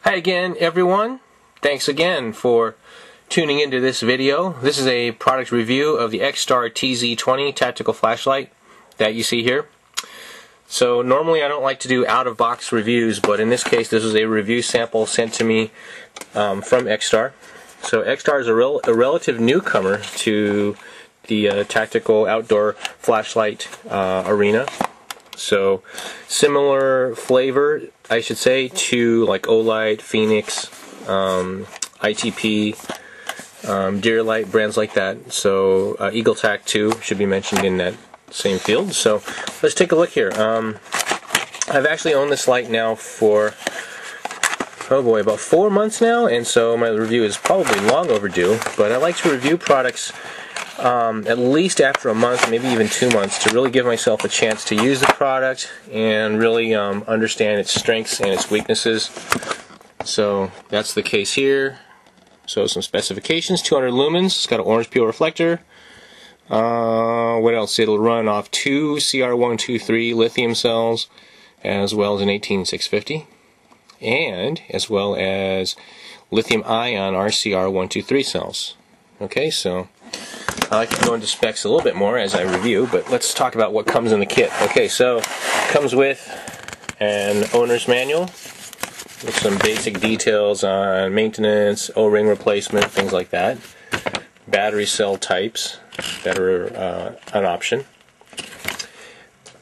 Hi again, everyone. Thanks again for tuning into this video. This is a product review of the Xtar TZ-20 Tactical flashlight that you see here. So normally I don't like to do out-of-box reviews, but in this case this is a review sample sent to me from Xtar. So Xtar is a relative newcomer to the tactical outdoor flashlight arena. So similar flavor, I should say, to like Olight, Phoenix, ITP, Deerlight, brands like that. So Eagle Tac too should be mentioned in that same field. So let's take a look here. I've actually owned this light now for, oh boy, about 4 months now, and so my review is probably long overdue, but I like to review products at least after a month, maybe even 2 months, to really give myself a chance to use the product and really understand its strengths and its weaknesses. So that's the case here. So some specifications: 200 lumens, it's got an orange peel reflector. What else? It'll run off 2 CR123 lithium cells, as well as an 18650, and as well as lithium ion RCR123 cells. Okay, so I like to go into specs a little bit more as I review, but let's talk about what comes in the kit. Okay, so it comes with an owner's manual with some basic details on maintenance, O-ring replacement, things like that. Battery cell types that are an option.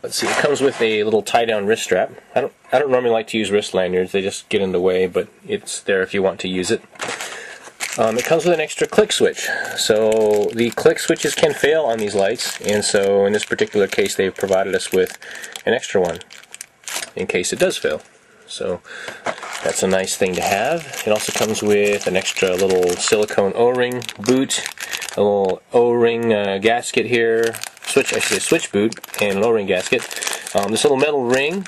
Let's see, it comes with a little tie-down wrist strap. I don't normally like to use wrist lanyards, they just get in the way, but it's there if you want to use it. It comes with an extra click switch. So the click switches can fail on these lights, and so in this particular case they've provided us with an extra one in case it does fail. So that's a nice thing to have. It also comes with an extra little silicone O-ring boot, a little O-ring gasket here, switch boot, and an O-ring gasket. This little metal ring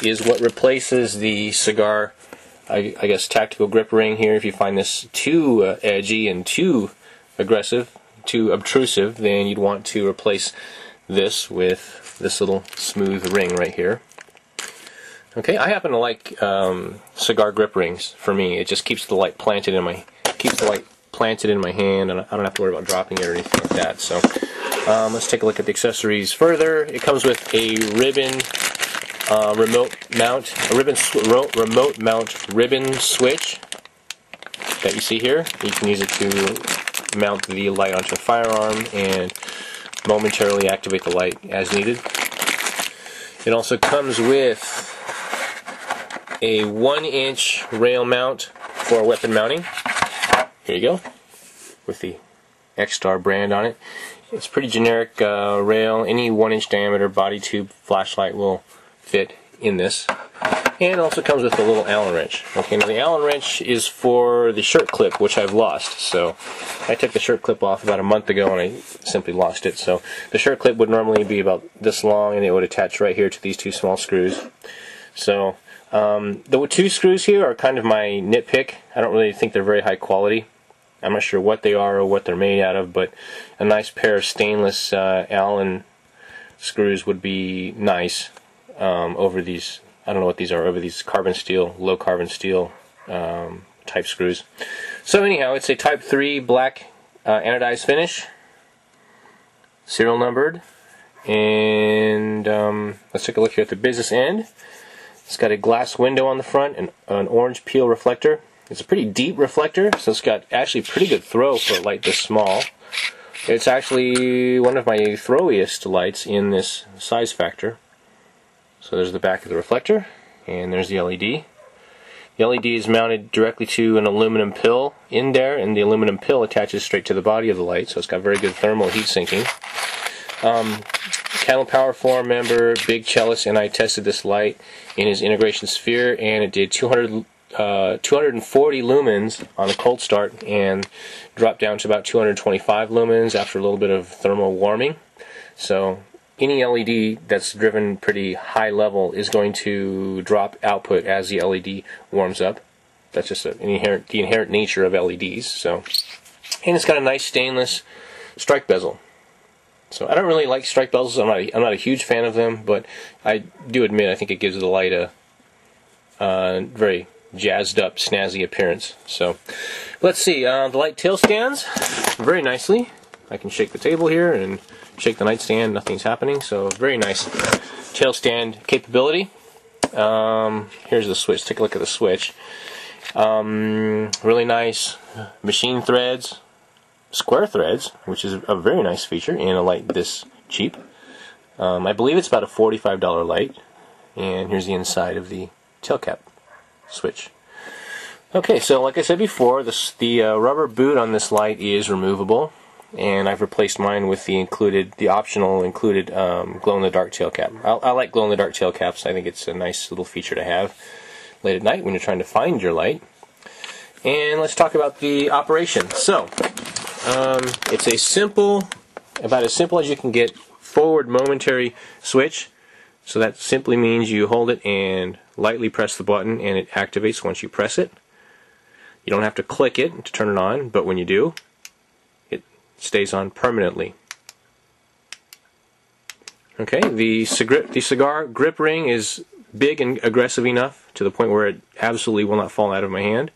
is what replaces the cigar, I guess, tactical grip ring here. If you find this too edgy and too aggressive, too obtrusive, then you'd want to replace this with this little smooth ring right here. Okay, I happen to like cigar grip rings. For me, it just keeps the light planted in my hand, and I don't have to worry about dropping it or anything like that. So let's take a look at the accessories further. It comes with a ribbon remote mount ribbon switch that you see here. You can use it to mount the light onto a firearm and momentarily activate the light as needed. It also comes with a 1-inch rail mount for weapon mounting. Here you go, with the Xtar brand on it. It's pretty generic rail. Any 1-inch diameter body tube flashlight will fit in this. And it also comes with a little Allen wrench. Okay, now the Allen wrench is for the shirt clip, which I've lost. So I took the shirt clip off about a month ago and I simply lost it. So the shirt clip would normally be about this long, and it would attach right here to these two small screws. So the two screws here are kind of my nitpick. I don't really think they're very high quality. I'm not sure what they are or what they're made out of, but a nice pair of stainless Allen screws would be nice over these, I don't know what these are, over these carbon steel, low carbon steel type screws. So anyhow, it's a type 3 black anodized finish, serial numbered, and let's take a look here at the business end. It's got a glass window on the front and an orange peel reflector. It's a pretty deep reflector, so it's got actually pretty good throw for a light this small. It's actually one of my throwiest lights in this size factor. So there's the back of the reflector, and there's the LED. The LED is mounted directly to an aluminum pill in there, and the aluminum pill attaches straight to the body of the light, so it's got very good thermal heat sinking. Cattle Power Forum member, Big Cellist, and I tested this light in his integration sphere, and it did 240 lumens on a cold start and dropped down to about 225 lumens after a little bit of thermal warming. So any LED that's driven pretty high level is going to drop output as the LED warms up. That's just the inherent nature of LEDs. So, and it's got a nice stainless strike bezel. So I don't really like strike bezels. I'm not a huge fan of them, but I do admit I think it gives the light a very jazzed up, snazzy appearance. So let's see, the light tail stands very nicely. I can shake the table here and shake the nightstand, nothing's happening, so very nice tail stand capability. Here's the switch, take a look at the switch. Really nice machine threads, square threads, which is a very nice feature in a light this cheap. I believe it's about a $45 light, and here's the inside of the tail cap switch. Okay, so like I said before, the rubber boot on this light is removable, and I've replaced mine with the optional included glow-in-the-dark tail cap. I like glow-in-the-dark tail caps. I think it's a nice little feature to have late at night when you're trying to find your light. And let's talk about the operation. So, it's a simple, about as simple as you can get, forward momentary switch. So that simply means you hold it and lightly press the button and it activates once you press it. You don't have to click it to turn it on, but when you do, it stays on permanently. Okay, the cigar grip ring is big and aggressive enough to the point where it absolutely will not fall out of my hand,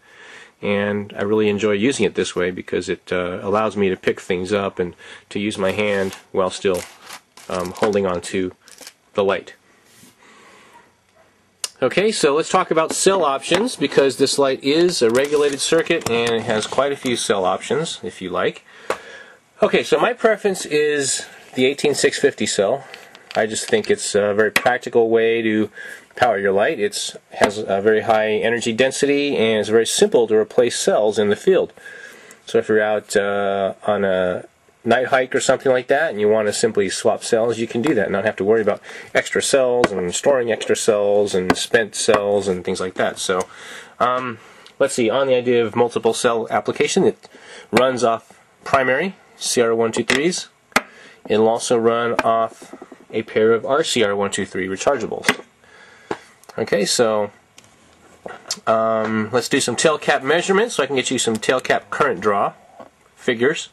and I really enjoy using it this way because it allows me to pick things up and to use my hand while still holding on to the light. Okay, so let's talk about cell options, because this light is a regulated circuit and it has quite a few cell options if you like. Okay, so my preference is the 18650 cell. I just think it's a very practical way to power your light. It has a very high energy density and it's very simple to replace cells in the field. So if you're out on a night hike or something like that and you want to simply swap cells, you can do that and not have to worry about extra cells and storing extra cells and spent cells and things like that. So let's see, on the idea of multiple cell application, it runs off primary CR123s. It'll also run off a pair of RCR123 rechargeables. Okay, so let's do some tail cap measurements so I can get you some tail cap current draw figures.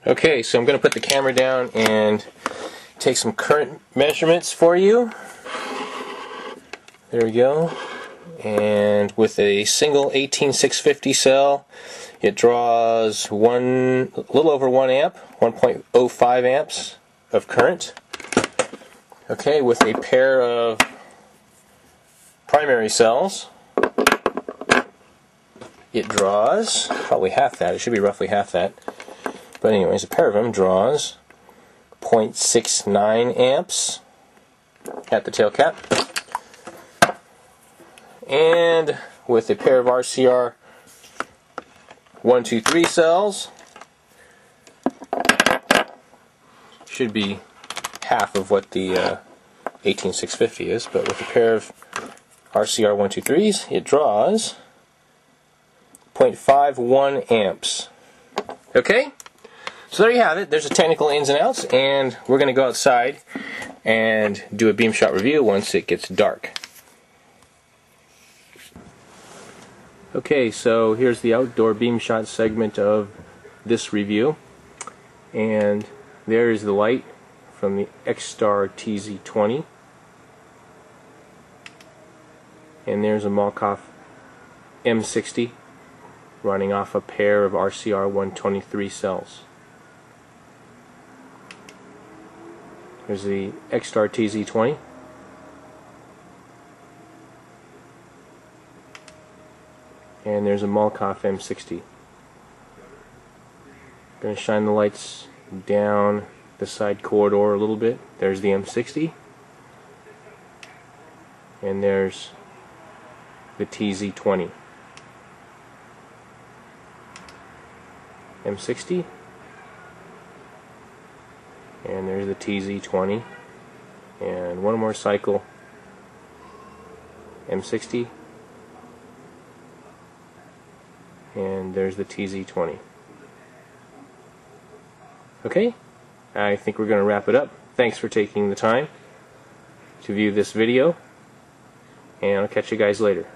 Okay, so I'm going to put the camera down and take some current measurements for you. There we go. And with a single 18650 cell, it draws a little over 1 amp, 1.05 amps of current. Okay, with a pair of primary cells, it draws probably half that. It should be roughly half that. But anyways, a pair of them draws 0.69 amps at the tail cap. And with a pair of RCR 123 cells, should be half of what the 18650 is, but with a pair of RCR 123s, it draws 0.51 amps. Okay? So there you have it. There's the technical ins and outs, and we're going to go outside and do a beam shot review once it gets dark. Okay, so here's the outdoor beam shot segment of this review, and there's the light from the Xtar TZ-20, and there's a Malkoff M60 running off a pair of RCR 123 cells. There's the Xtar TZ-20. And there's a Malkoff M60. Going to shine the lights down the side corridor a little bit. There's the M60. And there's the TZ-20. M60. And there's the TZ-20. And one more cycle. M60. And there's the TZ-20. Okay, I think we're going to wrap it up. Thanks for taking the time to view this video, and I'll catch you guys later.